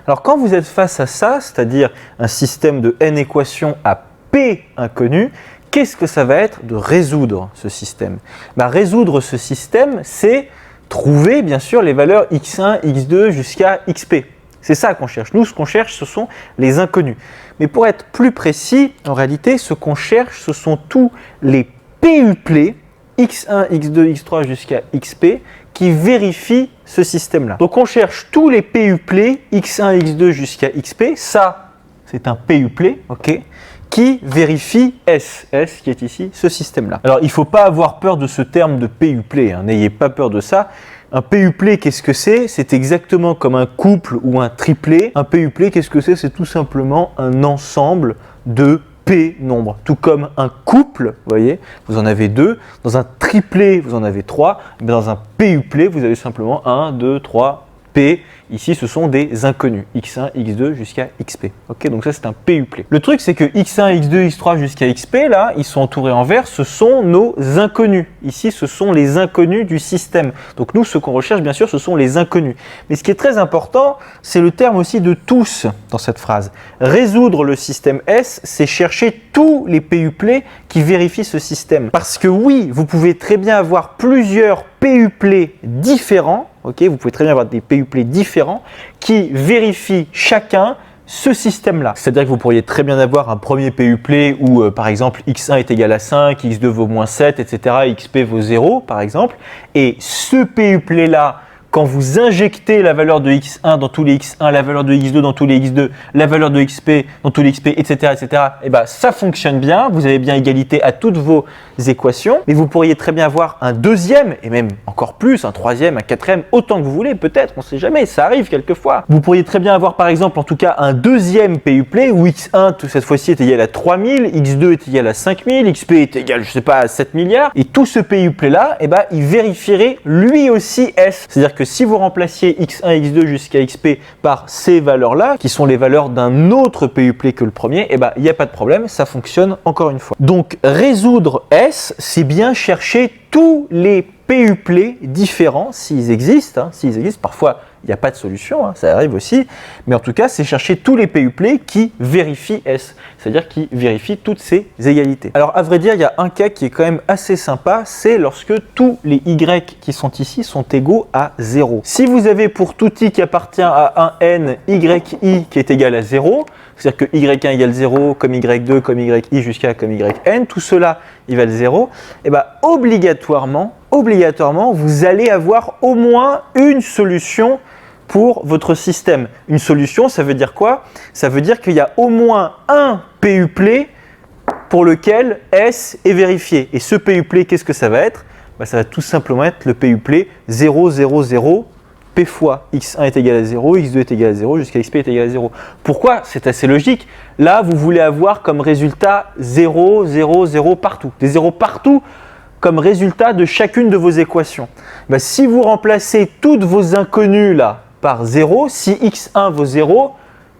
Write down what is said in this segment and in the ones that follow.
Alors quand vous êtes face à ça, c'est-à-dire un système de n équations à p inconnus, qu'est-ce que ça va être de résoudre ce système? Résoudre ce système, c'est trouver bien sûr les valeurs x1, x2 jusqu'à xp. C'est ça qu'on cherche. Nous, ce qu'on cherche, ce sont les inconnus. Mais pour être plus précis, en réalité, ce qu'on cherche, ce sont tous les PUplets, x1, x2, x3 jusqu'à xp, qui vérifient ce système-là. Donc, on cherche tous les PUplets, x1, x2 jusqu'à xp. Ça, c'est un PUplet, ok, qui vérifie S qui est ici, ce système-là. Alors, il ne faut pas avoir peur de ce terme de PUplet, hein, n'ayez pas peur de ça. Un PUplet, qu'est-ce que c'est? C'est exactement comme un couple ou un triplet. Un PUplet, qu'est-ce que c'est? C'est tout simplement un ensemble de P nombres. Tout comme un couple, vous voyez, vous en avez 2. Dans un triplet, vous en avez 3. Mais dans un PUplet, vous avez simplement 1, 2, 3, P. Ici, ce sont des inconnus, x1, x2 jusqu'à xp. Ok, donc ça, c'est un PUplet. Le truc, c'est que x1, x2, x3 jusqu'à xp, là, ils sont entourés en vert, ce sont nos inconnus. Ici, ce sont les inconnus du système. Donc nous, ce qu'on recherche, bien sûr, ce sont les inconnus. Mais ce qui est très important, c'est le terme aussi de tous dans cette phrase. Résoudre le système S, c'est chercher tous les PUplets qui vérifient ce système. Parce que oui, vous pouvez très bien avoir plusieurs PUplets différents. Ok, vous pouvez très bien avoir des PUplets différents qui vérifient chacun ce système-là. C'est-à-dire que vous pourriez très bien avoir un premier PUplet où, par exemple, x1 est égal à 5, x2 vaut moins 7, etc., xp vaut 0, par exemple. Et ce PUplet-là, quand vous injectez la valeur de x1 dans tous les x1, la valeur de x2 dans tous les x2, la valeur de xp dans tous les xp, etc., et ben ça fonctionne bien, vous avez bien égalité à toutes vos équations, mais vous pourriez très bien avoir un deuxième, et même encore plus, un troisième, un quatrième, autant que vous voulez, peut-être, on ne sait jamais, ça arrive quelquefois. Vous pourriez très bien avoir par exemple, en tout cas, un deuxième PUplet où x1, cette fois-ci, est égal à 3000, x2 est égal à 5000, xp est égal, je sais pas, à 7 milliards, et tout ce PUplet-là, il vérifierait lui aussi S. C'est-à-dire que si vous remplaciez x1, x2 jusqu'à xp par ces valeurs-là, qui sont les valeurs d'un autre PUplet que le premier, il n'y a pas de problème, ça fonctionne encore une fois. Donc, résoudre S, c'est bien chercher tous les PUplets différents, s'ils existent, parfois il n'y a pas de solution, ça arrive aussi, mais en tout cas, c'est chercher tous les PUplets qui vérifient S, c'est-à-dire qui vérifient toutes ces égalités. Alors, à vrai dire, il y a un cas qui est quand même assez sympa, c'est lorsque tous les Y qui sont ici sont égaux à 0. Si vous avez pour tout I qui appartient à un N, YI qui est égal à 0, c'est-à-dire que Y1 égale 0, comme Y2, comme YI jusqu'à comme YN, tout cela, il va le 0, obligatoirement, vous allez avoir au moins une solution pour votre système. Une solution, ça veut dire quoi? Ça veut dire qu'il y a au moins un PUplet pour lequel S est vérifié. Et ce PUplet, qu'est-ce que ça va être? Ça va tout simplement être le PUplet 0, 0, 0, P fois x1 est égal à 0, x2 est égal à 0, jusqu'à xp est égal à 0. Pourquoi? C'est assez logique. Là, vous voulez avoir comme résultat 0, 0, 0 partout. Des 0 partout comme résultat de chacune de vos équations. Si vous remplacez toutes vos inconnues là par 0, si x1 vaut 0,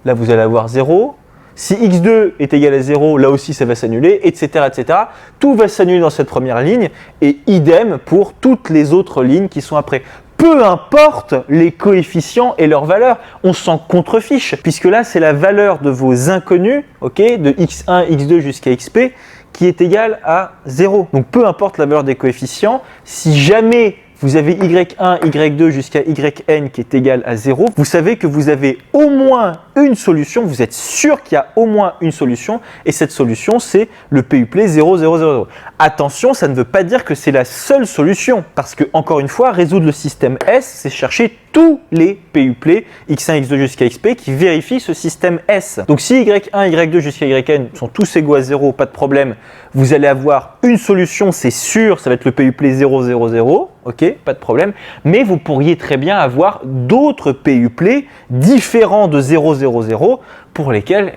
là vous allez avoir 0. Si x2 est égal à 0, là aussi ça va s'annuler, etc., etc. Tout va s'annuler dans cette première ligne et idem pour toutes les autres lignes qui sont après. Peu importe les coefficients et leurs valeurs, on s'en contrefiche, puisque là c'est la valeur de vos inconnus, de x1, x2 jusqu'à xp, qui est égale à 0. Donc peu importe la valeur des coefficients, si jamais vous avez y1, y2 jusqu'à yn qui est égal à 0, vous savez que vous avez au moins une solution, vous êtes sûr qu'il y a au moins une solution, et cette solution c'est le PUplet 0, 0, 0, 0. Attention, ça ne veut pas dire que c'est la seule solution, parce que encore une fois, résoudre le système S, c'est chercher tous les PUplets x1, x2 jusqu'à xp qui vérifient ce système S. Donc si y1, y2 jusqu'à yn sont tous égaux à 0, pas de problème, vous allez avoir une solution, c'est sûr, ça va être le PUplet 0, 0, 0, ok, pas de problème, mais vous pourriez très bien avoir d'autres PUplets différents de 0, 0, 0 pour lesquels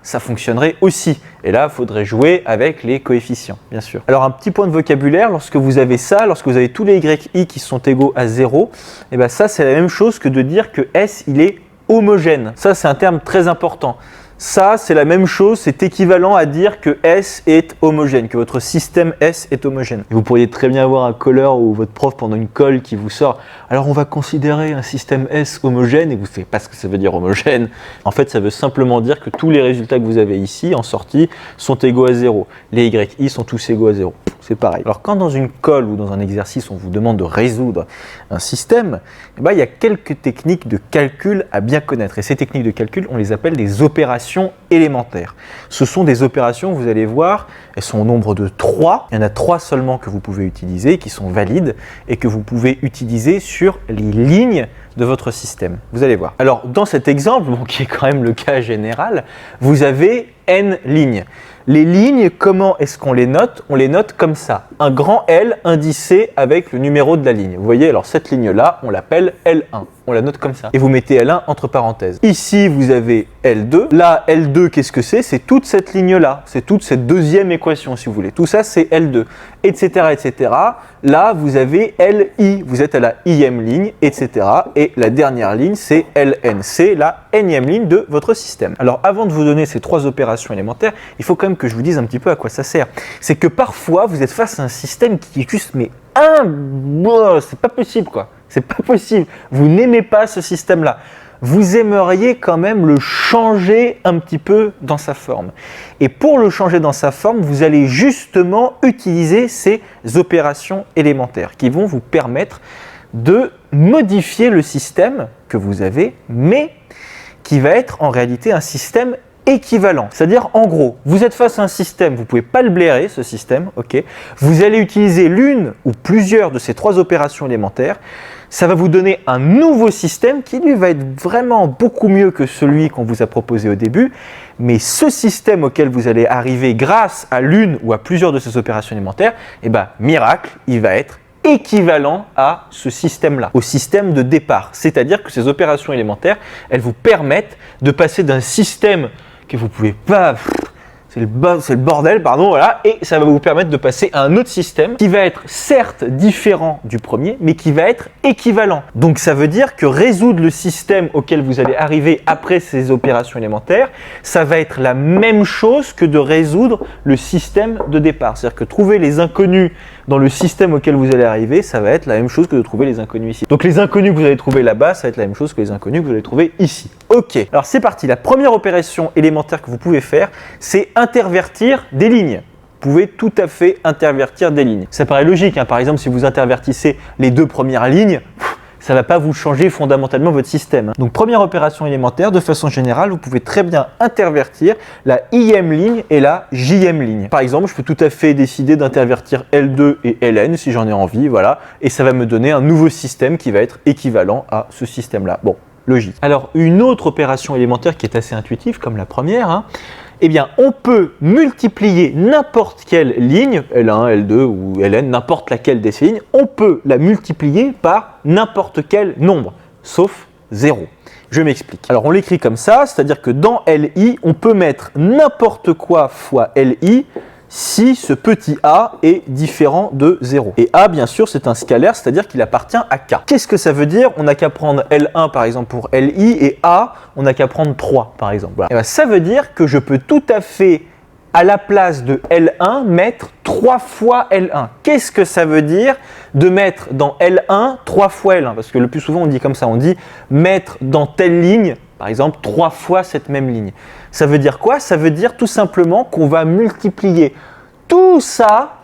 ça fonctionnerait aussi. Et là, il faudrait jouer avec les coefficients, bien sûr. Alors, un petit point de vocabulaire, lorsque vous avez ça, lorsque vous avez tous les yi qui sont égaux à 0, ça, c'est la même chose que de dire que S, il est homogène. Ça, c'est un terme très important. Ça, c'est la même chose, c'est équivalent à dire que S est homogène, que votre système S est homogène. Et vous pourriez très bien avoir un colleur ou votre prof pendant une colle qui vous sort « Alors on va considérer un système S homogène » et vous ne savez pas ce que ça veut dire homogène. En fait, ça veut simplement dire que tous les résultats que vous avez ici, en sortie, sont égaux à 0. Les YI sont tous égaux à 0. C'est pareil. Alors quand dans une colle ou dans un exercice, on vous demande de résoudre un système, eh ben, il y a quelques techniques de calcul à bien connaître. Et ces techniques de calcul, on les appelle des opérations élémentaires. Ce sont des opérations, vous allez voir, elles sont au nombre de 3. Il y en a 3 seulement que vous pouvez utiliser, qui sont valides et que vous pouvez utiliser sur les lignes de votre système. Vous allez voir. Alors dans cet exemple, qui est quand même le cas général, vous avez n lignes. Les lignes, comment est-ce qu'on les note? On les note comme ça. Un grand L indicé avec le numéro de la ligne. Vous voyez, alors cette ligne-là, on l'appelle L1. On la note comme ça. Et vous mettez L1 entre parenthèses. Ici, vous avez L2. Là, L2, qu'est-ce que c'est? C'est toute cette ligne-là. C'est toute cette deuxième équation, si vous voulez. Tout ça, c'est L2, etc., etc. Là, vous avez Li. Vous êtes à la ième ligne, etc. Et la dernière ligne, c'est Ln. C'est la nème ligne de votre système. Alors, avant de vous donner ces 3 opérations élémentaires, il faut quand même que je vous dise un petit peu à quoi ça sert. C'est que parfois, vous êtes face à un système qui est juste, mais c'est pas possible, quoi. C'est pas possible. Vous n'aimez pas ce système-là. Vous aimeriez quand même le changer un petit peu dans sa forme. Et pour le changer dans sa forme, vous allez justement utiliser ces opérations élémentaires qui vont vous permettre de modifier le système que vous avez, mais qui va être en réalité un système équivalent. C'est-à-dire, en gros, vous êtes face à un système, vous ne pouvez pas le blairer, ce système, ok. Vous allez utiliser l'une ou plusieurs de ces 3 opérations élémentaires. Ça va vous donner un nouveau système qui, lui, va être vraiment beaucoup mieux que celui qu'on vous a proposé au début. Mais ce système auquel vous allez arriver grâce à l'une ou à plusieurs de ces opérations élémentaires, eh ben, miracle, il va être équivalent à ce système-là, au système de départ. C'est-à-dire que ces opérations élémentaires, elles vous permettent de passer d'un système que vous ne pouvez pas... C'est le bordel, pardon, voilà, et ça va vous permettre de passer à un autre système qui va être certes différent du premier, mais qui va être équivalent. Donc ça veut dire que résoudre le système auquel vous allez arriver après ces opérations élémentaires, ça va être la même chose que de résoudre le système de départ. C'est-à-dire que trouver les inconnus dans le système auquel vous allez arriver, ça va être la même chose que de trouver les inconnus ici. Donc les inconnus que vous allez trouver là-bas, ça va être la même chose que les inconnus que vous allez trouver ici. Ok, alors c'est parti. La première opération élémentaire que vous pouvez faire, c'est intervertir des lignes. Vous pouvez tout à fait intervertir des lignes. Ça paraît logique, hein. Par exemple, si vous intervertissez les 2 premières lignes, ça ne va pas vous changer fondamentalement votre système. Donc première opération élémentaire, de façon générale, vous pouvez très bien intervertir la ième ligne et la jième ligne. Par exemple, je peux tout à fait décider d'intervertir L2 et Ln si j'en ai envie, voilà, et ça va me donner un nouveau système qui va être équivalent à ce système-là. Bon, logique. Alors une autre opération élémentaire qui est assez intuitive, comme la première, hein, eh bien, on peut multiplier n'importe quelle ligne, L1, L2 ou Ln, n'importe laquelle de ces lignes, on peut la multiplier par n'importe quel nombre, sauf 0. Je m'explique. Alors, on l'écrit comme ça, c'est-à-dire que dans Li, on peut mettre n'importe quoi fois Li si ce petit a est différent de 0. Et a, bien sûr, c'est un scalaire, c'est-à-dire qu'il appartient à k. Qu'est-ce que ça veut dire? On n'a qu'à prendre L1, par exemple, pour Li, et a, on n'a qu'à prendre 3, par exemple. Voilà. Et bien, ça veut dire que je peux tout à fait, à la place de L1, mettre 3 fois L1. Qu'est-ce que ça veut dire de mettre dans L1 3 fois L1? Parce que le plus souvent, on dit comme ça, on dit mettre dans telle ligne, par exemple, 3 fois cette même ligne. Ça veut dire quoi? Ça veut dire tout simplement qu'on va multiplier tout ça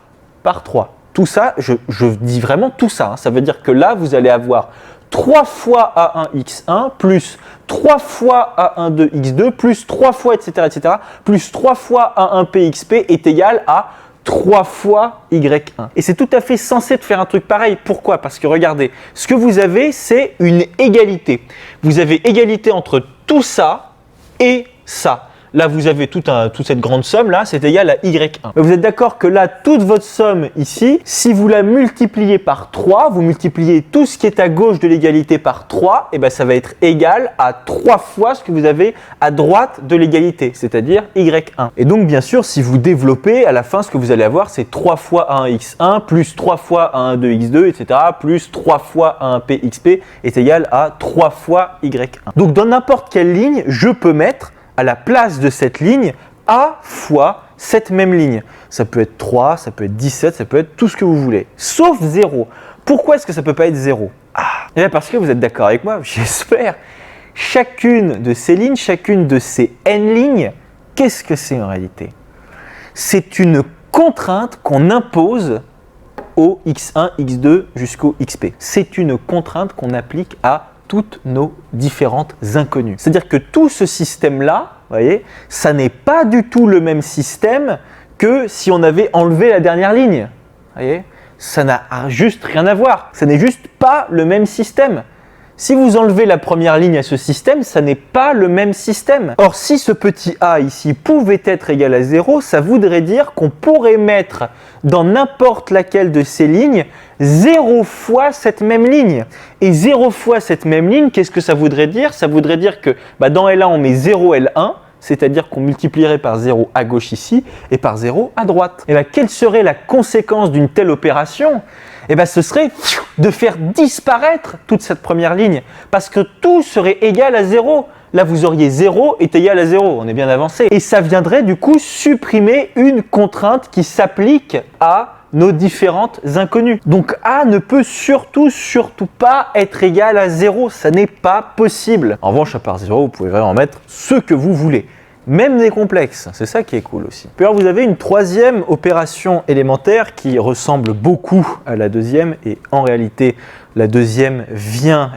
par 3. Tout ça, je dis vraiment tout ça. Hein. Ça veut dire que là, vous allez avoir 3 fois A1x1 plus 3 fois A12x2 plus 3 fois, etc., plus 3 fois A1pxp est égal à 3 fois y1. Et c'est tout à fait censé de faire un truc pareil. Pourquoi? Parce que regardez, ce que vous avez, c'est une égalité. Vous avez égalité entre tout ça et ça. Là, vous avez toute cette grande somme, là, c'est égal à y1. Mais vous êtes d'accord que là, toute votre somme ici, si vous la multipliez par 3, vous multipliez tout ce qui est à gauche de l'égalité par 3, et ben ça va être égal à 3 fois ce que vous avez à droite de l'égalité, c'est-à-dire y1. Et donc, bien sûr, si vous développez, à la fin, ce que vous allez avoir, c'est 3 fois A1x1 plus 3 fois A12x2, etc., plus 3 fois A1pxp est égal à 3 fois y1. Donc, dans n'importe quelle ligne, je peux mettre à la place de cette ligne A fois cette même ligne. Ça peut être 3, ça peut être 17, ça peut être tout ce que vous voulez, sauf 0. Pourquoi est-ce que ça ne peut pas être 0 ? Et bien parce que vous êtes d'accord avec moi, j'espère. Chacune de ces lignes, chacune de ces n lignes, qu'est-ce que c'est en réalité ? C'est une contrainte qu'on impose au x1, x2 jusqu'au xp. C'est une contrainte qu'on applique à toutes nos différentes inconnues. C'est-à-dire que tout ce système-là, vous voyez, ça n'est pas du tout le même système que si on avait enlevé la dernière ligne. Vous voyez, ça n'a juste rien à voir. Ça n'est juste pas le même système. Si vous enlevez la première ligne à ce système, ça n'est pas le même système. Or, si ce petit a ici pouvait être égal à 0, ça voudrait dire qu'on pourrait mettre dans n'importe laquelle de ces lignes 0 fois cette même ligne. Et 0 fois cette même ligne, qu'est-ce que ça voudrait dire ? Ça voudrait dire que dans L1, on met 0 L1, c'est-à-dire qu'on multiplierait par 0 à gauche ici et par 0 à droite. Et quelle serait la conséquence d'une telle opération ? Ce serait de faire disparaître toute cette première ligne, parce que tout serait égal à 0. Là, vous auriez 0 est égal à 0, on est bien avancé. Et ça viendrait du coup supprimer une contrainte qui s'applique à nos différentes inconnues. Donc A ne peut surtout pas être égal à 0, ça n'est pas possible. En revanche, à part 0, vous pouvez vraiment mettre ce que vous voulez. Même des complexes, c'est ça qui est cool aussi. Puis alors vous avez une troisième opération élémentaire qui ressemble beaucoup à la deuxième et en réalité la deuxième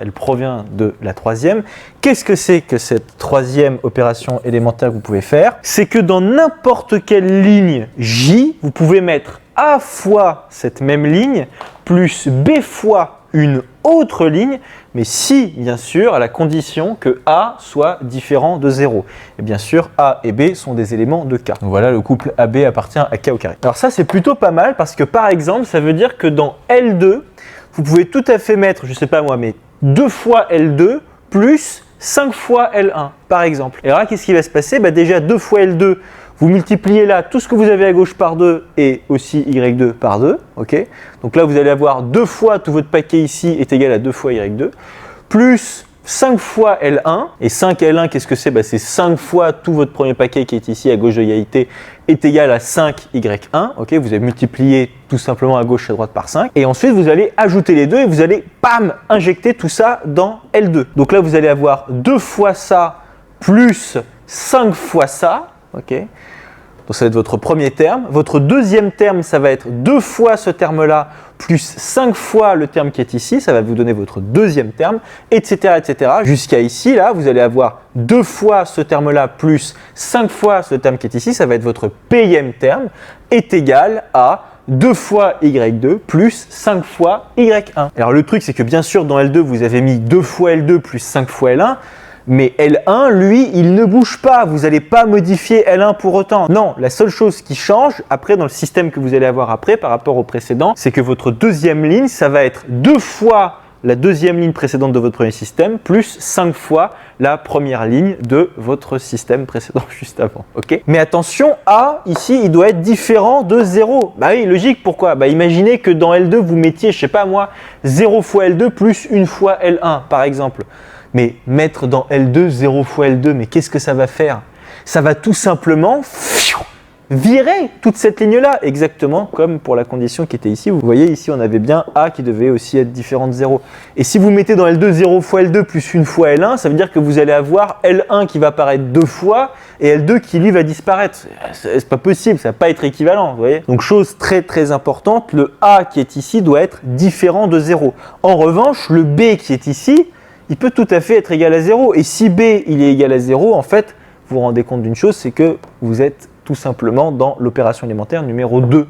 elle provient de la troisième. Qu'est-ce que c'est que cette troisième opération élémentaire que vous pouvez faire ? C'est que dans n'importe quelle ligne J, vous pouvez mettre A fois cette même ligne plus B fois une autre ligne, mais si, bien sûr, à la condition que A soit différent de 0. Et bien sûr, A et B sont des éléments de K. Donc voilà, le couple AB appartient à K au carré. Alors ça, c'est plutôt pas mal parce que, par exemple, ça veut dire que dans L2, vous pouvez tout à fait mettre, je sais pas moi, mais 2 fois L2 plus 5 fois L1, par exemple. Et alors là, qu'est-ce qui va se passer ? Déjà, 2 fois L2, vous multipliez là tout ce que vous avez à gauche par 2 et aussi Y2 par 2. Okay, donc là, vous allez avoir 2 fois tout votre paquet ici est égal à 2 fois Y2, plus 5 fois L1. Et 5 L1, qu'est-ce que c'est ? C'est 5 fois tout votre premier paquet qui est ici à gauche de égalité est égal à 5Y1. Okay, vous avez multiplié tout simplement à gauche et à droite par 5. Et ensuite, vous allez ajouter les deux et vous allez, bam, injecter tout ça dans L2. Donc là, vous allez avoir 2 fois ça plus 5 fois ça. Okay. Donc ça va être votre premier terme. Votre deuxième terme, ça va être 2 fois ce terme-là plus 5 fois le terme qui est ici. Ça va vous donner votre deuxième terme, etc. etc. Jusqu'à ici, là, vous allez avoir 2 fois ce terme-là plus 5 fois ce terme qui est ici. Ça va être votre pème terme est égal à 2 fois Y2 plus 5 fois Y1. Alors le truc, c'est que bien sûr, dans L2, vous avez mis 2 fois L2 plus 5 fois L1. Mais L1, lui, il ne bouge pas. Vous n'allez pas modifier L1 pour autant. Non, la seule chose qui change, après, dans le système que vous allez avoir après, par rapport au précédent, c'est que votre deuxième ligne, ça va être 2 fois la deuxième ligne précédente de votre premier système, plus 5 fois la première ligne de votre système précédent juste avant. Okay, mais attention, A, ici, il doit être différent de 0. Oui, logique, pourquoi ? Imaginez que dans L2, vous mettiez, je sais pas moi, 0 fois L2 plus 1 fois L1, par exemple. Mais mettre dans L2 0 fois L2, mais qu'est-ce que ça va faire ? Ça va tout simplement virer toute cette ligne-là, exactement comme pour la condition qui était ici. Vous voyez, ici, on avait bien A qui devait aussi être différent de 0. Et si vous mettez dans L2 0 fois L2 plus 1 fois L1, ça veut dire que vous allez avoir L1 qui va apparaître 2 fois et L2 qui, lui, va disparaître. C'est pas possible, ça va pas être équivalent, vous voyez. Donc, chose très, très importante, le A qui est ici doit être différent de 0. En revanche, le B qui est ici, il peut tout à fait être égal à 0. Et si B il est égal à 0, en fait, vous vous rendez compte d'une chose, c'est que vous êtes tout simplement dans l'opération élémentaire numéro 2.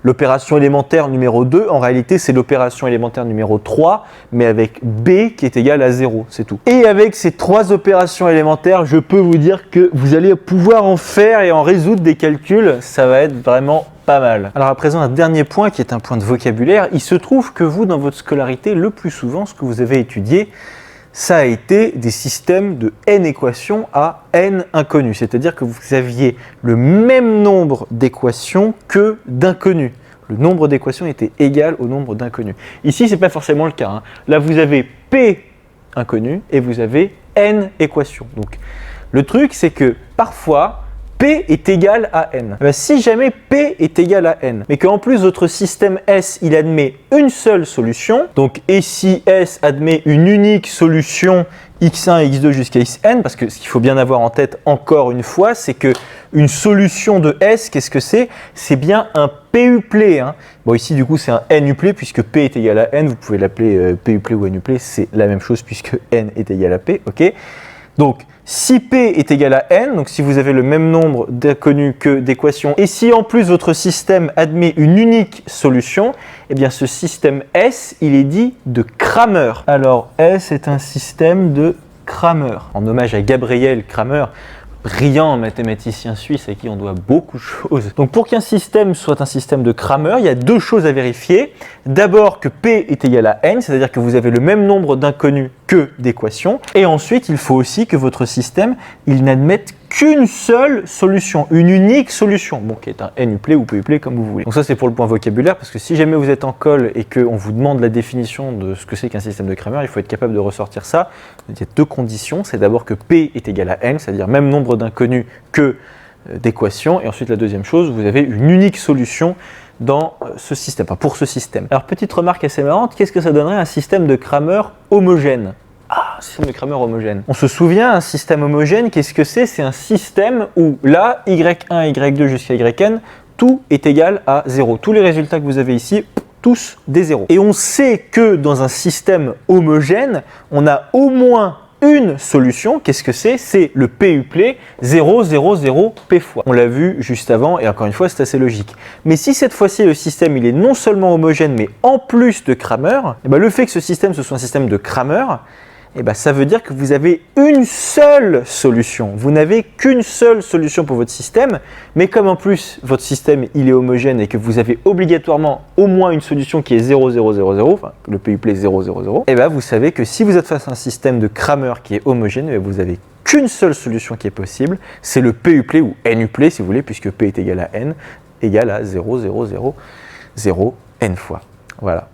L'opération élémentaire numéro 2, en réalité, c'est l'opération élémentaire numéro 3, mais avec B qui est égal à 0, c'est tout. Et avec ces 3 opérations élémentaires, je peux vous dire que vous allez pouvoir en faire et en résoudre des calculs, ça va être vraiment pas mal. Alors à présent, un dernier point qui est un point de vocabulaire. Il se trouve que vous, dans votre scolarité, le plus souvent, ce que vous avez étudié, ça a été des systèmes de n équations à n inconnues. C'est-à-dire que vous aviez le même nombre d'équations que d'inconnus. Le nombre d'équations était égal au nombre d'inconnus. Ici, ce n'est pas forcément le cas. Là, vous avez P inconnus et vous avez n équations. Donc, Le truc, c'est que parfois, P est égal à N. Si jamais P est égal à N, mais qu'en plus votre système S, il admet une seule solution, donc et si S admet une unique solution x1 et x2 jusqu'à xn, parce que ce qu'il faut bien avoir en tête encore une fois, c'est que une solution de S, qu'est-ce que c'est? C'est bien un PUplé. Bon, ici du coup c'est un NUplé, puisque P est égal à N, vous pouvez l'appeler PUplé ou NUplé, c'est la même chose puisque N est égal à P, ok? Donc, si P est égal à N, donc si vous avez le même nombre d'inconnus que d'équations, et si en plus votre système admet une unique solution, eh bien ce système S, il est dit de Cramer. Alors, S est un système de Cramer, en hommage à Gabriel Cramer, brillant mathématicien suisse à qui on doit beaucoup de choses. Donc pour qu'un système soit un système de Cramer, il y a deux choses à vérifier. D'abord que P est égal à N, c'est-à-dire que vous avez le même nombre d'inconnus que d'équations. Et ensuite, il faut aussi que votre système, il n'admette qu'une seule solution, une unique solution, bon, qui est un NUplé ou PUplé comme vous voulez. Donc ça c'est pour le point vocabulaire, parce que si jamais vous êtes en colle et qu'on vous demande la définition de ce que c'est qu'un système de Cramer, il faut être capable de ressortir ça. Il y a deux conditions, c'est d'abord que P est égal à N, c'est-à-dire même nombre d'inconnus que d'équations, et ensuite la deuxième chose, vous avez une unique solution dans ce système, enfin pour ce système. Alors petite remarque assez marrante, qu'est-ce que ça donnerait un système de Cramer homogène? Ah, système de Cramer homogène. On se souvient, un système homogène, qu'est-ce que c'est? C'est un système où là, y1, y2 jusqu'à yn, tout est égal à 0. Tous les résultats que vous avez ici, tous des zéros. Et on sait que dans un système homogène, on a au moins une solution. Qu'est-ce que c'est? C'est le PUplé 0, 0, 0, P fois. On l'a vu juste avant, et encore une fois, c'est assez logique. Mais si cette fois-ci, le système il est non seulement homogène, mais en plus de Cramer, et bien, le fait que ce système ce soit un système de Cramer, eh ben, ça veut dire que vous avez une seule solution. Vous n'avez qu'une seule solution pour votre système, mais comme en plus votre système il est homogène et que vous avez obligatoirement au moins une solution qui est 0, 0, 0, 0, enfin le PUplé 0, 0, 0, eh ben, vous savez que si vous êtes face à un système de Cramer qui est homogène, eh ben, vous n'avez qu'une seule solution qui est possible, c'est le PUplé ou NUplé si vous voulez, puisque P est égal à N, égal à 0, 0, 0, 0, N fois. Voilà.